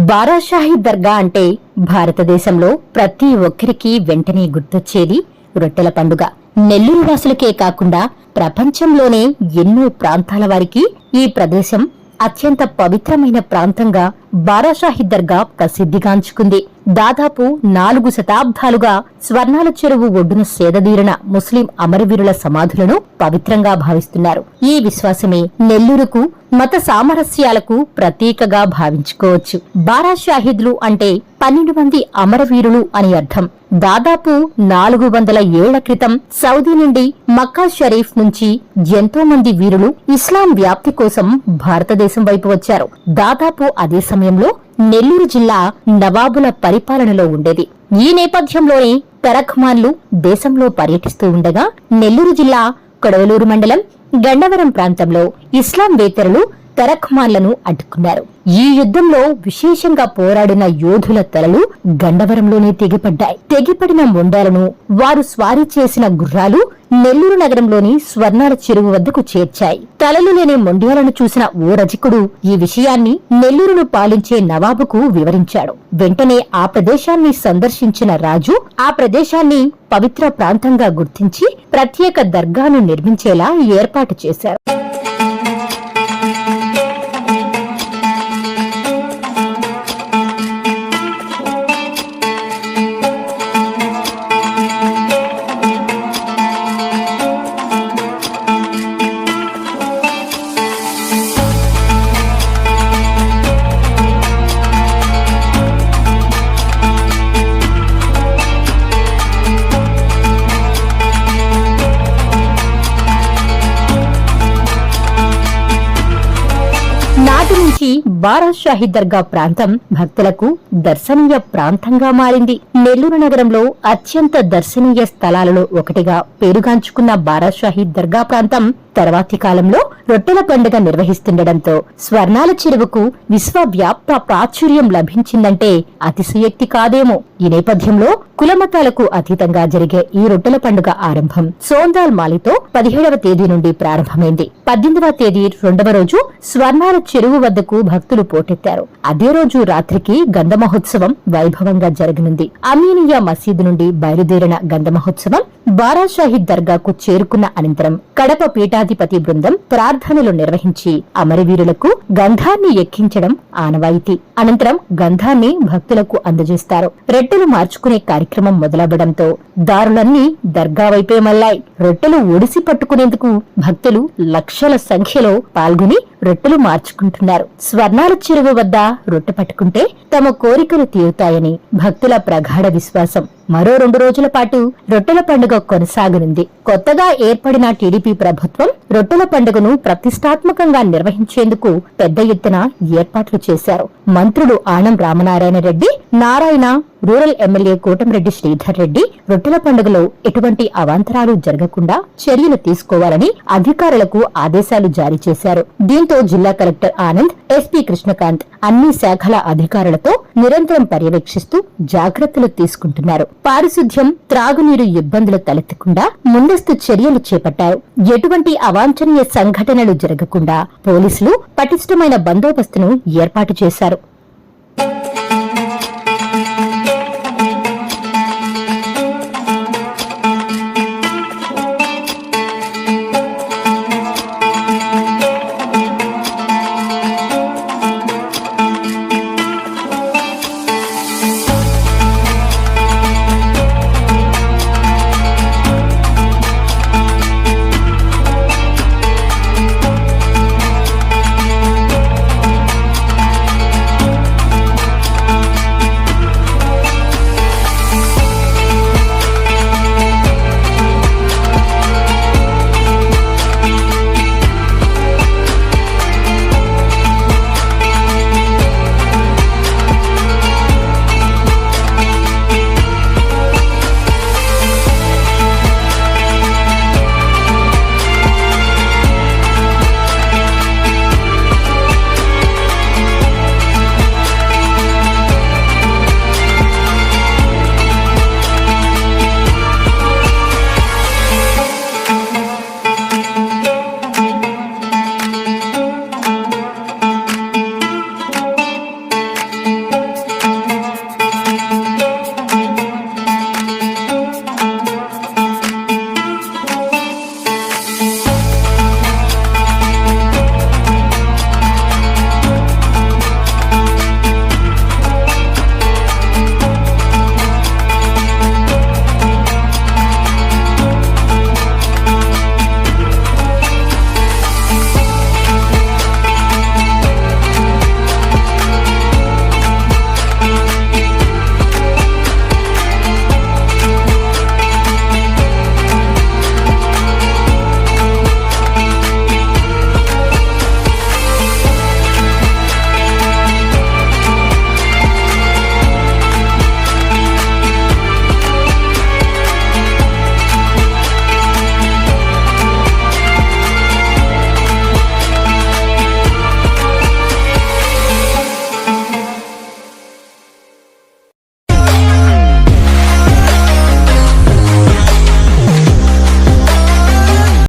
బారాషాహి దర్గా అంటే భారతదేశంలో ప్రతి ఒక్కరికి వెంటనే గుర్తొచ్చేది రొట్టెల పండుగ. నెల్లూరు వాసులకే కాకుండా ప్రపంచంలోనే ఎన్నో ప్రాంతాల వారికి ఈ ప్రదేశం అత్యంత పవిత్రమైన ప్రాంతంగా బారాషాహి దర్గా ప్రసిద్ధిగాంచుకుంది. దాదాపు 4 శతాబ్దాలుగా స్వర్ణాల చెరువు ఒడ్డున సేదదీరిన ముస్లిం అమరవీరుల సమాధులను పవిత్రంగా భావిస్తున్నారు. ఈ విశ్వాసమే నెల్లూరుకు మత సామరస్యాలకు ప్రతీకగా భావించుకోవచ్చు. బారాషాహిద్లు అంటే 12 మంది అమరవీరులు అని అర్థం. దాదాపు 400 ఏళ్ల క్రితం సౌదీ నుండి మక్కా షరీఫ్ నుంచి ఎంతో మంది వీరులు ఇస్లాం వ్యాప్తి కోసం భారతదేశం వైపు వచ్చారు. దాదాపు అదే సమయంలో నెల్లూరు జిల్లా నవాబుల పరిపాలనలో ఉండేది. ఈ నేపథ్యంలోనే తరఖ్మాన్లు దేశంలో పర్యటిస్తూ ఉండగా నెల్లూరు జిల్లా కొడవలూరు మండలం గండవరం ప్రాంతంలో ఇస్లాం వేతరులు తరఖ్మాన్లను అడ్డుకున్నారు. ఈ యుద్ధంలో విశేషంగా పోరాడిన యోధుల తలలు గండవరంలోనే తెగిపడ్డాయి. తెగిపడిన మొండాలను వారు స్వారీ చేసిన గుర్రాలు నెల్లూరు నగరంలోని స్వర్ణాల చెరువు వద్దకు చేర్చాయి. తలలు లేని మొండ్యాలను చూసిన ఓ రజకుడు ఈ విషయాన్ని నెల్లూరును పాలించే నవాబుకు వివరించాడు. వెంటనే ఆ ప్రదేశాన్ని సందర్శించిన రాజు ఆ ప్రదేశాన్ని పవిత్ర ప్రాంతంగా గుర్తించి ప్రత్యేక దర్గాను నిర్మించేలా ఏర్పాటు చేశారు. నాటి నుంచి బారాషాహి దర్గా ప్రాంతం భక్తులకు దర్శనీయ ప్రాంతంగా మారింది. నెల్లూరు నగరంలో అత్యంత దర్శనీయ స్థలాలలో ఒకటిగా పేరుగాంచుకున్న బారాషాహి దర్గా ప్రాంతం తర్వాతి కాలంలో రొట్టెల పండుగ నిర్వహిస్తుండటంతో స్వర్ణాల చెరువుకు విశ్వవ్యాప్త ప్రాచుర్యం లభించిందంటే అతిశయోక్తి కాదేమో. ఈ నేపథ్యంలో కులమతాలకు అతీతంగా జరిగే ఈ రొట్టెల పండుగ ఆరంభం సోందాల్ మాలితో 17వ తేదీ నుండి ప్రారంభమైంది. 18వ తేదీ 2వ రోజు స్వర్ణాల చెరువు వద్దకు భక్తులు పోటెత్తారు. అదే రోజు రాత్రికి గంధ మహోత్సవం వైభవంగా జరగనుంది. అమీనియా మసీదు నుండి బయలుదేరిన గంధ మహోత్సవం బారాషాహి దర్గాకు చేరుకున్న అనంతరం కడప పీఠాధిపతి బృందం ప్రార్థనలు నిర్వహించి అమరవీరులకు గంధాన్ని ఎక్కించడం ఆనవాయితీ. అనంతరం గంధాన్ని భక్తులకు అందజేస్తారు. రొట్టెలు మార్చుకునే కార్యక్రమం మొదలవ్వడంతో దారులన్నీ దర్గా వైపే మళ్లాయి. రొట్టెలు ఒడిసి పట్టుకునేందుకు భక్తులు లక్షల సంఖ్యలో పాల్గొని రొట్టెలు మార్చుకుంటున్నారు. స్వర్ణాల చెరువు వద్ద రొట్టె పట్టుకుంటే తమ కోరికలు తీరుతాయని భక్తుల ప్రగాఢ విశ్వాసం. మరో 2 రోజుల పాటు రొట్టెల పండుగ కొనసాగనుంది. కొత్తగా ఏర్పడిన టీడీపీ ప్రభుత్వం రొట్టెల పండుగను ప్రతిష్టాత్మకంగా నిర్వహించేందుకు పెద్ద ఎత్తున ఏర్పాట్లు చేశారు. మంత్రులు ఆనం రామనారాయణ రెడ్డి, నారాయణ, రూరల్ ఎమ్మెల్యే కోటంరెడ్డి శ్రీధర్ రెడ్డి రొట్టెల పండుగలో ఎటువంటి అవాంతరాలు జరగకుండా చర్యలు తీసుకోవాలని అధికారులకు ఆదేశాలు జారీ చేశారు. దీంతో జిల్లా కలెక్టర్ ఆనంద్, ఎస్పీ కృష్ణకాంత్ అన్ని శాఖల అధికారులతో నిరంతరం పర్యవేక్షిస్తూ జాగ్రత్తలు తీసుకుంటున్నారు. పారిశుధ్యం, త్రాగునీరు ఇబ్బందులు తలెత్తకుండా ముందస్తు చర్యలు చేపట్టారు. ఎటువంటి అవాంఛనీయ సంఘటనలు జరగకుండా పోలీసులు పటిష్టమైన బందోబస్తును ఏర్పాటు చేశారు.